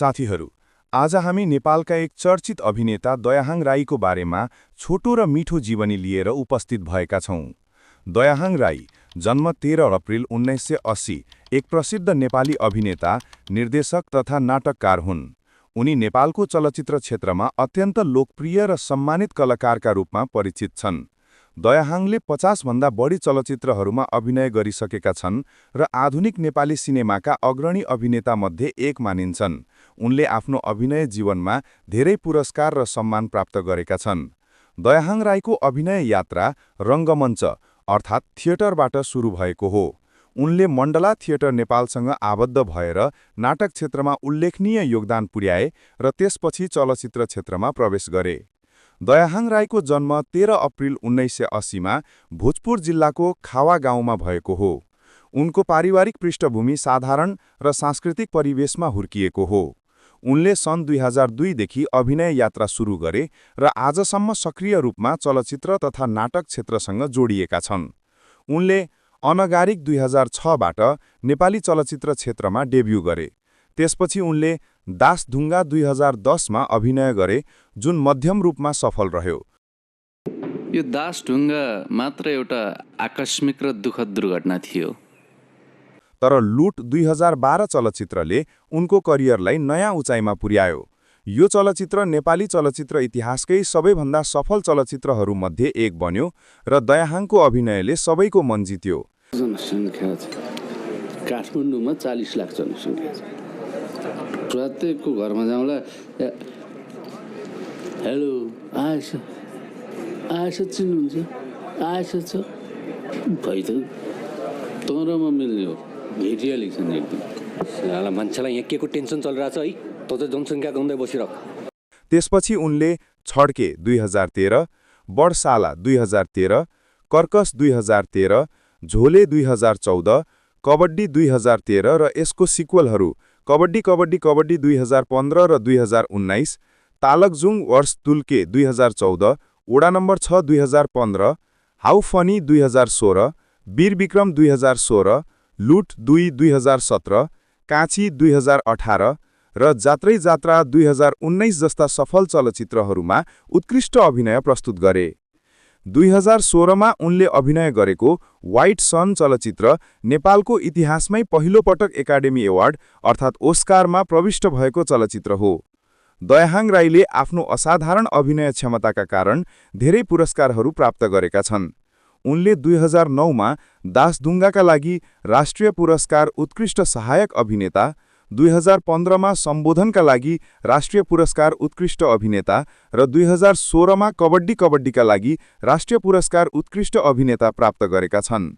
साथीहरू, आज हामी नेपालका एक चर्चित अभिनेता दयाहाङ राईको बारेमा छोटो र मिठो जीवनी लिएर उपस्थित भएका छौं। दयाहाङ राई जन्म 13 अप्रिल 1980 एक प्रसिद्ध नेपाली अभिनेता, निर्देशक तथा नाटककार हुन्। उनी नेपालको चलचित्र क्षेत्रमा अत्यन्त लोकप्रिय र सम्मानित कलाकारका रूपमा परिचित छन्। दयाहाङले 50 भन्दा बढी चलचित्रहरूमा अभिनय गरिसकेका छन् र आधुनिक नेपाली सिनेमाका अग्रणी अभिनेतामध्ये एक मानिन्छन्। उनले आफ्नो अभिनय जीवनमा धेरै पुरस्कार र सम्मान प्राप्त गरेका छन्। दयाहाङ राईको अभिनय यात्रा रङ्गमञ्च अर्थात् थिएटरबाट सुरु भएको हो। उनले मण्डला थिएटर नेपालसँग आबद्ध भएर नाटक क्षेत्रमा उल्लेखनीय योगदान पुर्याए र त्यसपछि चलचित्र क्षेत्रमा प्रवेश गरे। दयाहाङ राईको जन्म 13 अप्रिल 1980 मा भोजपुर जिल्लाको खावा गाउँमा भएको हो। उनको पारिवारिक पृष्ठभूमि साधारण र सांस्कृतिक परिवेशमा हुर्किएको हो। उनले सन् 2002 देखि अभिनय यात्रा सुरु गरे र आजसम्म सक्रिय रूपमा चलचित्र तथा नाटक क्षेत्रसँग जोडिएका छन्। उनले अनगारिक 2006 बाट नेपाली चलचित्र क्षेत्रमा डेब्यू गरे। त्यसपछि उनले दासढुङ्गा 2010 मा अभिनय गरे, जुन मध्यम रूपमा सफल रह्यो। यो दासढुङ्गा मात्र एउटा आकस्मिक र दुःखद दुर्घटना थियो। तर लुट 2012 चलचित्रले उनको करियरलाई नयाँ उचाइमा पुर्यायो। यो चलचित्र नेपाली चलचित्र इतिहासकै सबैभन्दा सफल चलचित्रहरूमध्ये एक बन्यो र दयाहाङको अभिनयले सबैको मन जित्यो। जनसङ्ख्या काठमाडौँमा 40 लाख जनसङ्ख्या छ। प्रत्येकको घरमा जाउँला हेलो आएछ चिन्नुहुन्छ आएछ छ भइ त तँरमा मिल्ने हो भेटिया लेख्छन् एकदम। मान्छेलाई यहाँ के को टेन्सन चलिरहेछ है, त चाहिँ जनसङ्ख्या गाउँदै बसिरह। त्यसपछि उनले छड्के 2013, बडसाला 2013, कर्कस 2013, झोले 2014, कबड्डी 2013 र यसको सिक्वलहरू कबड्डी कबड्डी कबड्डी 2015 र 2019, तालकजुङ वर्ष तुल्के 2014, वडा नम्बर 6 2015, हाउ फनी 2016, वीर विक्रम 2016, लुट 2 2017, काँची 2018 र जात्रै जात्रा 2019 जस्ता सफल चलचित्रहरूमा उत्कृष्ट अभिनय प्रस्तुत गरे। 2016 मा उनले अभिनय गरेको व्हाइट सन चलचित्र नेपालको इतिहासमै पहिलो पटक एकाडेमी अवार्ड अर्थात् ओस्कारमा प्रविष्ट भएको चलचित्र हो। दयाहाङ राईले आफ्नो असाधारण अभिनय क्षमताका कारण धेरै पुरस्कारहरू प्राप्त गरेका छन्। उनले 2009 मा दासढुङ्गाका लागि राष्ट्रिय पुरस्कार उत्कृष्ट सहायक अभिनेता, 2015 मा सम्बोधनका लागि राष्ट्रिय पुरस्कार उत्कृष्ट अभिनेता र 2016 मा कबड्डी कबड्डीका लागि राष्ट्रिय पुरस्कार उत्कृष्ट अभिनेता प्राप्त गरेका छन्।